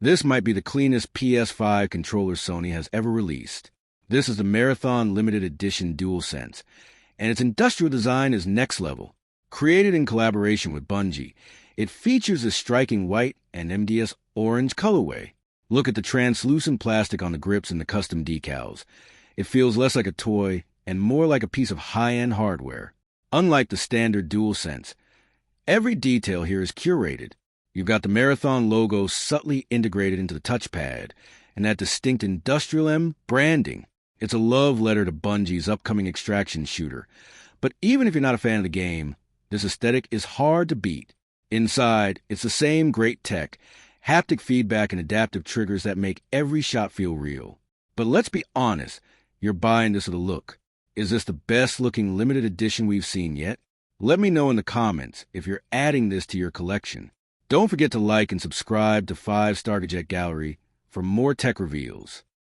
This might be the cleanest PS5 controller Sony has ever released. This is the Marathon Limited Edition DualSense, and its industrial design is next level. Created in collaboration with Bungie, it features a striking white and MDS orange colorway. Look at the translucent plastic on the grips and the custom decals. It feels less like a toy and more like a piece of high-end hardware. Unlike the standard DualSense, every detail here is curated. You've got the Marathon logo subtly integrated into the touchpad, and that distinct industrial M branding. It's a love letter to Bungie's upcoming extraction shooter. But even if you're not a fan of the game, this aesthetic is hard to beat. Inside, it's the same great tech, haptic feedback and adaptive triggers that make every shot feel real. But let's be honest, you're buying this with a look. Is this the best-looking limited edition we've seen yet? Let me know in the comments if you're adding this to your collection. Don't forget to like and subscribe to 5 Star Gadget Gallery for more tech reveals.